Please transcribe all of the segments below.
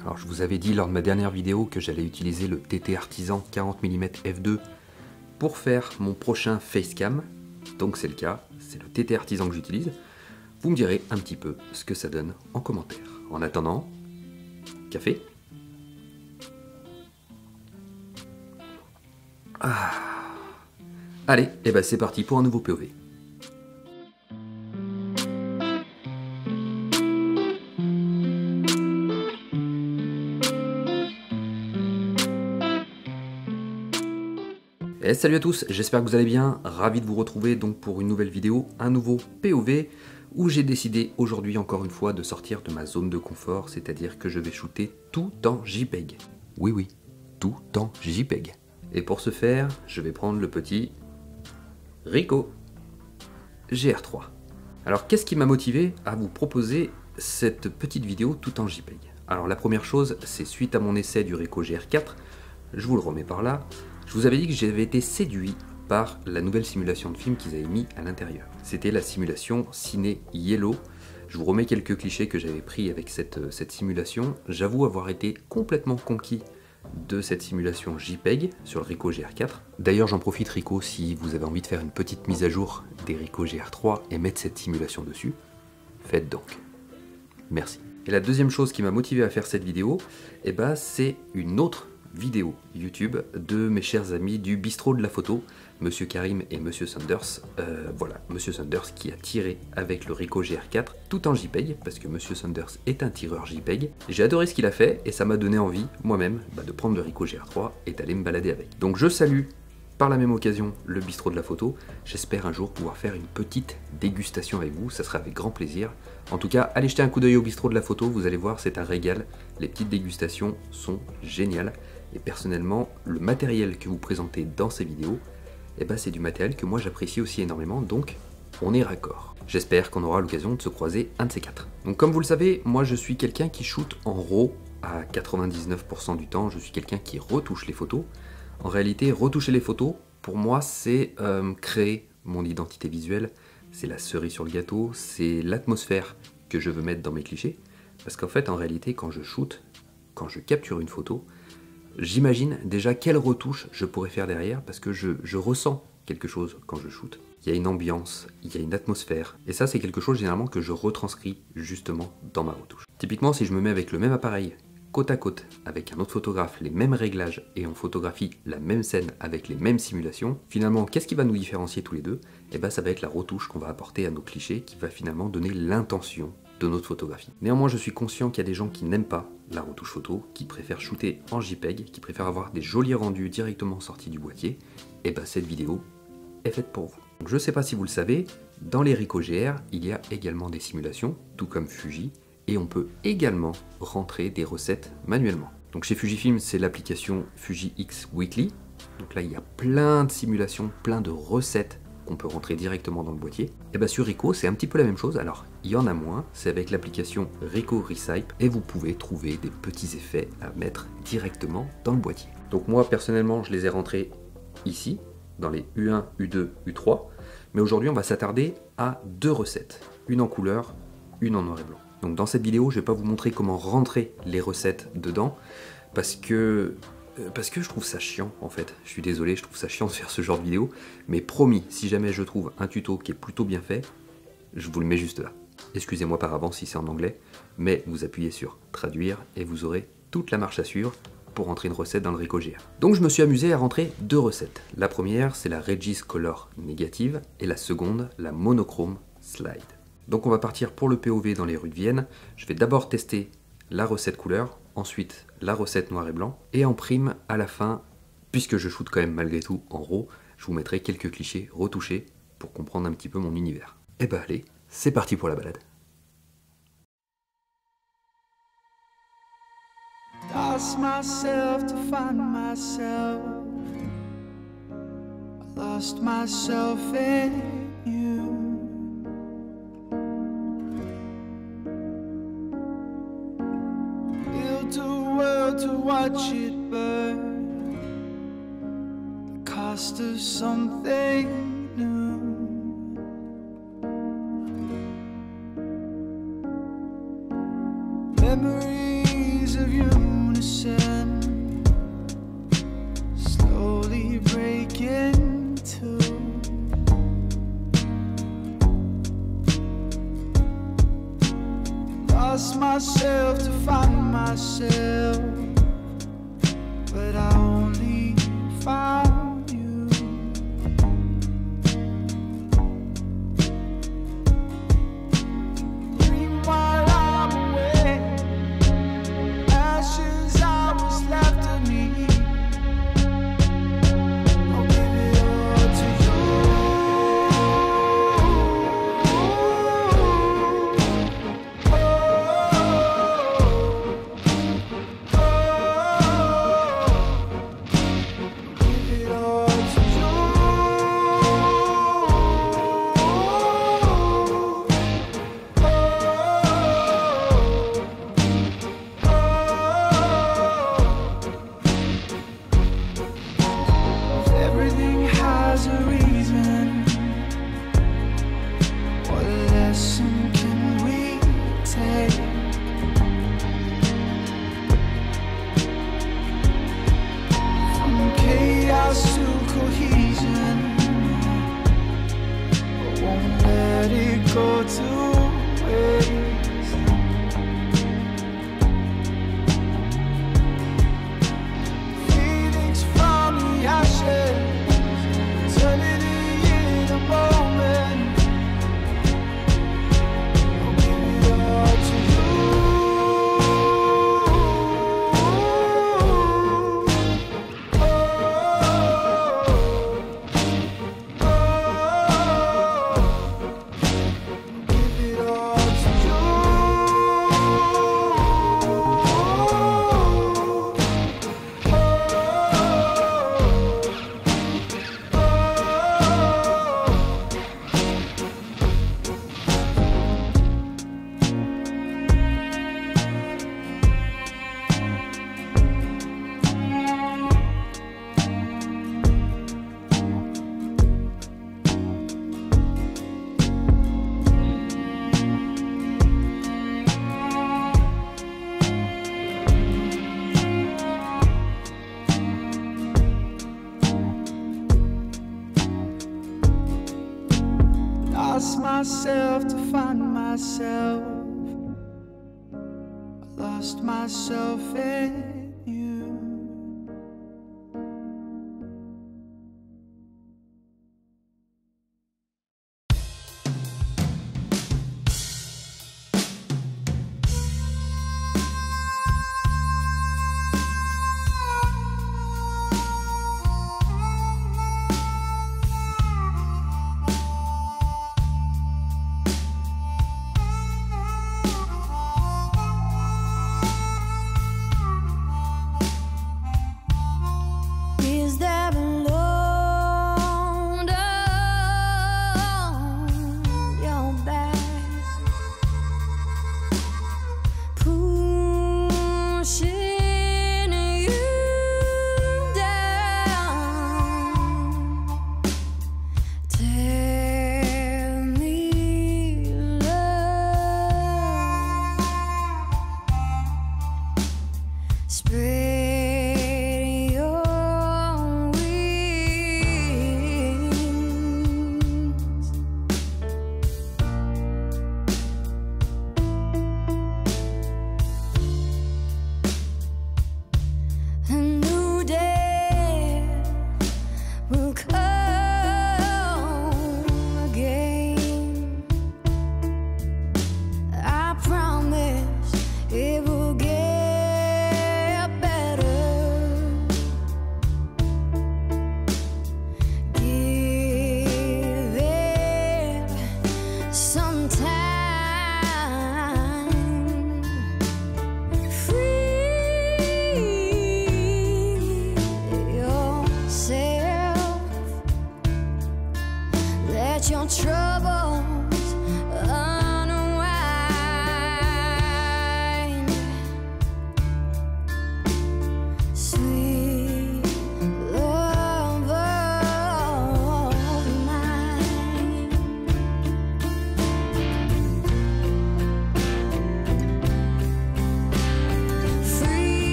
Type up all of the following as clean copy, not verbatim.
Alors je vous avais dit lors de ma dernière vidéo que j'allais utiliser le TT Artisan 40 mm f2 pour faire mon prochain facecam. Donc c'est le cas, c'est le TT Artisan que j'utilise. Vous me direz un petit peu ce que ça donne en commentaire. En attendant, café. Ah. Allez, et ben c'est parti pour un nouveau POV. Et salut à tous, j'espère que vous allez bien, ravi de vous retrouver donc pour une nouvelle vidéo, un nouveau POV, où j'ai décidé aujourd'hui encore une fois de sortir de ma zone de confort, c'est-à-dire que je vais shooter tout en JPEG. Oui, tout en JPEG. Et pour ce faire, je vais prendre le petit Ricoh GR3. Alors qu'est-ce qui m'a motivé à vous proposer cette petite vidéo tout en JPEG? Alors la première chose, c'est suite à mon essai du Ricoh GR4, je vous le remets par là, je vous avais dit que j'avais été séduit par la nouvelle simulation de film qu'ils avaient mis à l'intérieur. C'était la simulation Ciné Yellow. Je vous remets quelques clichés que j'avais pris avec cette simulation. J'avoue avoir été complètement conquis de cette simulation JPEG sur le Ricoh GR4. D'ailleurs j'en profite Ricoh si vous avez envie de faire une petite mise à jour des Ricoh GR3 et mettre cette simulation dessus, faites donc. Merci. Et la deuxième chose qui m'a motivé à faire cette vidéo, c'est une autre vidéo YouTube de mes chers amis du bistrot de la photo, Monsieur Karim et Monsieur Sanders. Voilà, Monsieur Sanders qui a tiré avec le Ricoh GR4 tout en JPEG, parce que Monsieur Sanders est un tireur JPEG. J'ai adoré ce qu'il a fait et ça m'a donné envie, moi-même, de prendre le Ricoh GR3 et d'aller me balader avec. Donc je salue par la même occasion le bistrot de la photo. J'espère un jour pouvoir faire une petite dégustation avec vous, ça sera avec grand plaisir. En tout cas, allez jeter un coup d'œil au bistrot de la photo, vous allez voir, c'est un régal. Les petites dégustations sont géniales. Et personnellement, le matériel que vous présentez dans ces vidéos, c'est du matériel que moi j'apprécie aussi énormément, donc on est raccord. J'espère qu'on aura l'occasion de se croiser un de ces quatre. Donc comme vous le savez, moi je suis quelqu'un qui shoot en RAW à 99% du temps, je suis quelqu'un qui retouche les photos. En réalité, retoucher les photos, pour moi c'est créer mon identité visuelle, c'est la cerise sur le gâteau, c'est l'atmosphère que je veux mettre dans mes clichés. Parce qu'en fait, en réalité, quand je shoot, quand je capture une photo, j'imagine déjà quelle retouche je pourrais faire derrière parce que je ressens quelque chose quand je shoot. Il y a une ambiance, il y a une atmosphère. Et ça, c'est quelque chose généralement que je retranscris justement dans ma retouche. Typiquement, si je me mets avec le même appareil, côte à côte, avec un autre photographe, les mêmes réglages et on photographie la même scène avec les mêmes simulations, finalement, qu'est-ce qui va nous différencier tous les deux? Ça va être la retouche qu'on va apporter à nos clichés qui va finalement donner l'intention de notre photographie. Néanmoins, je suis conscient qu'il y a des gens qui n'aiment pas la retouche photo, qui préfèrent shooter en JPEG, qui préfèrent avoir des jolis rendus directement sortis du boîtier. Cette vidéo est faite pour vous. Donc, je ne sais pas si vous le savez, dans les Ricoh GR, il y a également des simulations, tout comme Fuji, et on peut également rentrer des recettes manuellement. Donc chez Fujifilm, c'est l'application Fuji X Weekly. Donc là, il y a plein de simulations, plein de recettes qu'on peut rentrer directement dans le boîtier. Sur Ricoh, c'est un petit peu la même chose. Alors, il y en a moins, c'est avec l'application Ricoh Recipe et vous pouvez trouver des petits effets à mettre directement dans le boîtier. Donc moi, personnellement, je les ai rentrés ici, dans les U1, U2, U3. Mais aujourd'hui, on va s'attarder à deux recettes. Une en couleur, une en noir et blanc. Donc dans cette vidéo, je ne vais pas vous montrer comment rentrer les recettes dedans, parce que je trouve ça chiant en fait. Je suis désolé, je trouve ça chiant de faire ce genre de vidéo, mais promis, si jamais je trouve un tuto qui est plutôt bien fait, je vous le mets juste là. Excusez-moi par avance si c'est en anglais, mais vous appuyez sur traduire et vous aurez toute la marche à suivre pour rentrer une recette dans le Ricoh GR. Donc je me suis amusé à rentrer deux recettes. La première, c'est la Regis Color négative, et la seconde, la monochrome slide. Donc on va partir pour le POV dans les rues de Vienne. Je vais d'abord tester la recette couleur, ensuite la recette noir et blanc, et en prime à la fin, puisque je shoote quand même malgré tout en RAW, je vous mettrai quelques clichés retouchés pour comprendre un petit peu mon univers. Allez, c'est parti pour la balade. Lost myself to find myself. I lost myself in you. Built a world to watch it burn. The cost of something new. Memories of you. myself, but I only found you. Dream while I'm away, ashes are what's left of me. I'll give it all to you. Everything has a reason. What lesson can we take? From chaos to cohesion, I won't let it go to waste. Phoenix from the ashes, eternity in a moment. I'll give it all to you. Give it all to you. Lost myself to find myself. I lost myself in you. Is there alone on your back, pushing you down? Tell me, love, spread your wings. A new day will come again. I promise it will get better.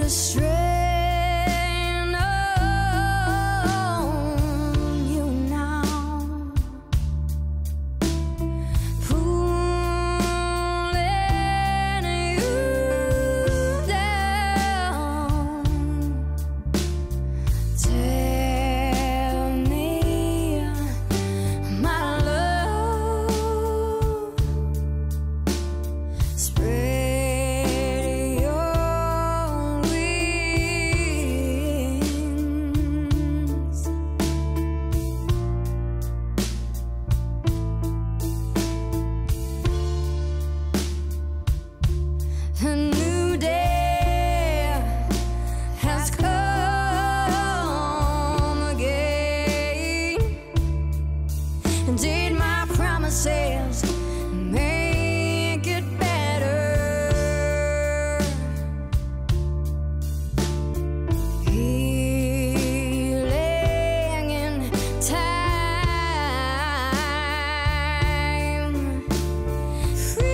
strain on you now, pulling you down. Tell me, my love, spread your wings. A new day has come again. Did my promises make it better? Healing in time. Free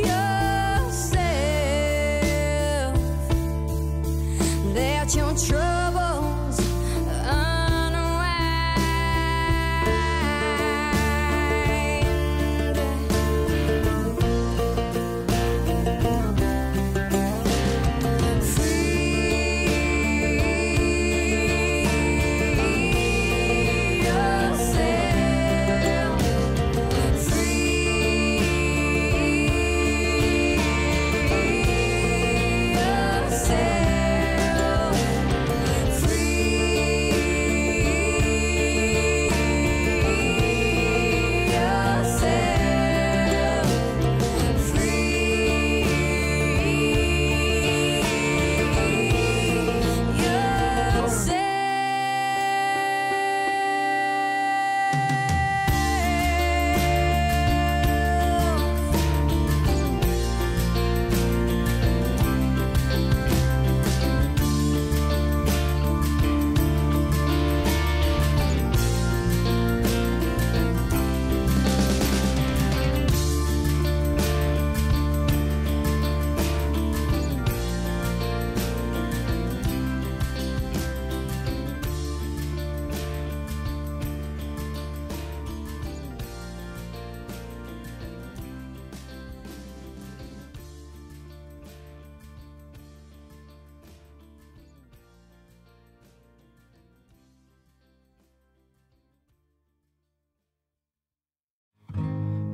yourself. Let your troubles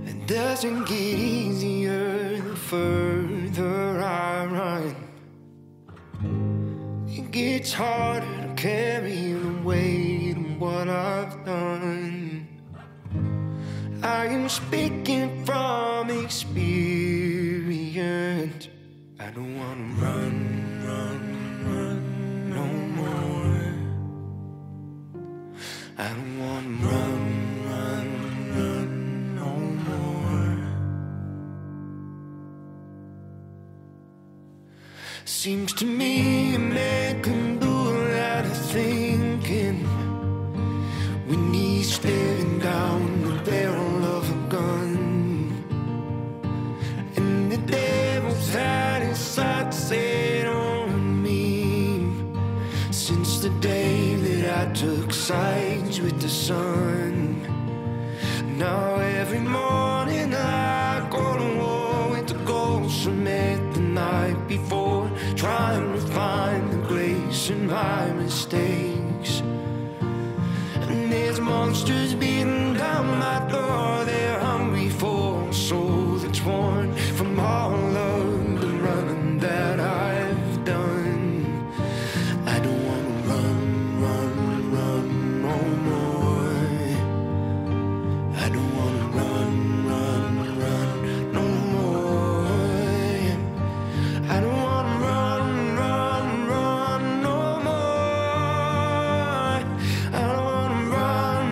It doesn't get easier the further I run. It gets harder to carry the weight of what I've done. I am speaking from experience. I don't wanna run no more. I don't wanna run no more. Seems to me a man can do a lot of thinking when he's staring down the barrel of a gun. And the devil's had his sights set on me since the day that I took sides with the sun. Now every morning I go to war with the ghosts I met the night before, trying to find the grace in my mistakes. And there's monsters beating down my door. They're hungry for a soul that's torn from all of the running that I've done. I don't wanna run no more. I don't wanna run no more. I don't wanna run no more. I don't wanna run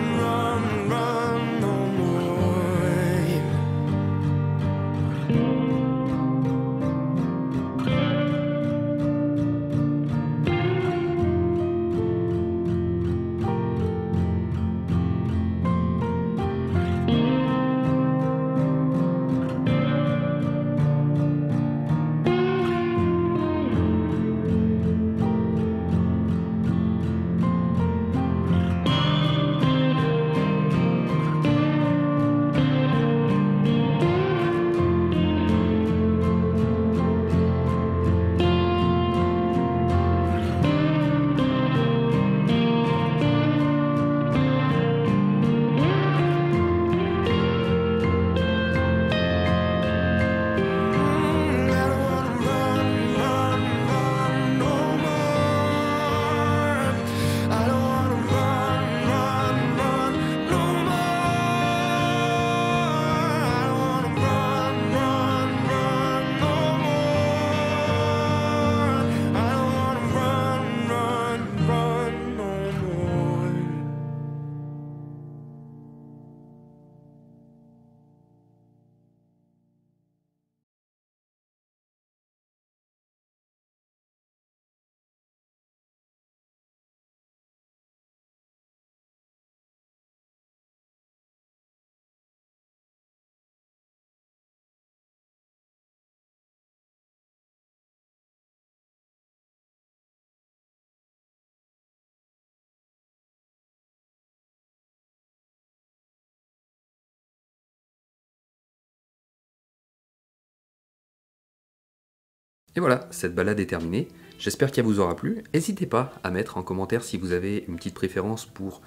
Et voilà, cette balade est terminée. J'espère qu'elle vous aura plu. N'hésitez pas à mettre en commentaire si vous avez une petite préférence pour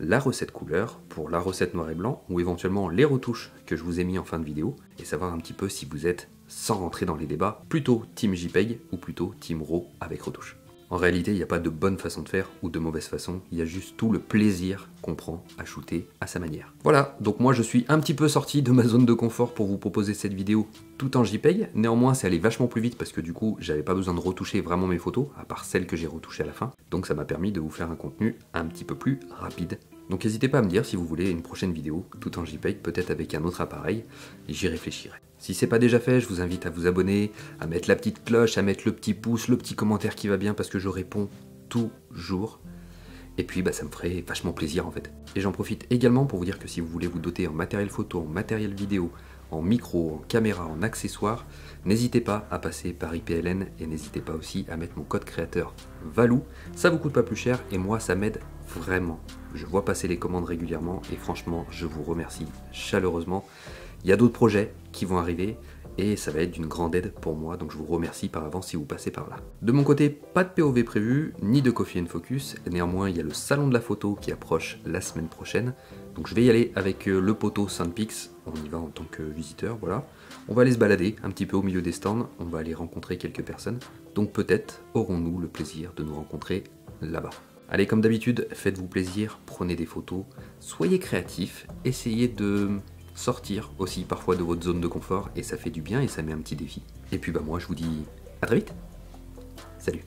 la recette couleur, pour la recette noir et blanc, ou éventuellement les retouches que je vous ai mis en fin de vidéo, et savoir un petit peu si vous êtes, sans rentrer dans les débats, plutôt team JPEG ou plutôt team RAW avec retouches. En réalité, il n'y a pas de bonne façon de faire ou de mauvaise façon, il y a juste tout le plaisir qu'on prend à shooter à sa manière. Voilà, donc moi je suis un petit peu sorti de ma zone de confort pour vous proposer cette vidéo tout en JPEG. Néanmoins, c'est allé vachement plus vite parce que du coup, j'avais pas besoin de retoucher vraiment mes photos, à part celles que j'ai retouchées à la fin. Donc ça m'a permis de vous faire un contenu un petit peu plus rapide. Donc n'hésitez pas à me dire si vous voulez une prochaine vidéo tout en JPEG, peut-être avec un autre appareil, et j'y réfléchirai. Si c'est pas déjà fait, je vous invite à vous abonner, à mettre la petite cloche, à mettre le petit pouce, le petit commentaire qui va bien parce que je réponds toujours. Et puis ça me ferait vachement plaisir en fait. Et j'en profite également pour vous dire que si vous voulez vous doter en matériel photo, en matériel vidéo, en micro, en caméra, en accessoires, n'hésitez pas à passer par IPLN et n'hésitez pas aussi à mettre mon code créateur VALOU. Ça vous coûte pas plus cher et moi ça m'aide vraiment. Je vois passer les commandes régulièrement et franchement je vous remercie chaleureusement. Il y a d'autres projets qui vont arriver et ça va être d'une grande aide pour moi, donc je vous remercie par avance si vous passez par là. De mon côté, pas de POV prévu, ni de Coffee & Focus, néanmoins il y a le salon de la photo qui approche la semaine prochaine, donc je vais y aller avec le poteau Saint-Pix, on y va en tant que visiteur, voilà. On va aller se balader un petit peu au milieu des stands, on va aller rencontrer quelques personnes, donc peut-être aurons-nous le plaisir de nous rencontrer là-bas. Allez, comme d'habitude, faites-vous plaisir, prenez des photos, soyez créatifs, essayez de sortir aussi parfois de votre zone de confort et ça fait du bien et ça met un petit défi. Et puis moi je vous dis à très vite. Salut.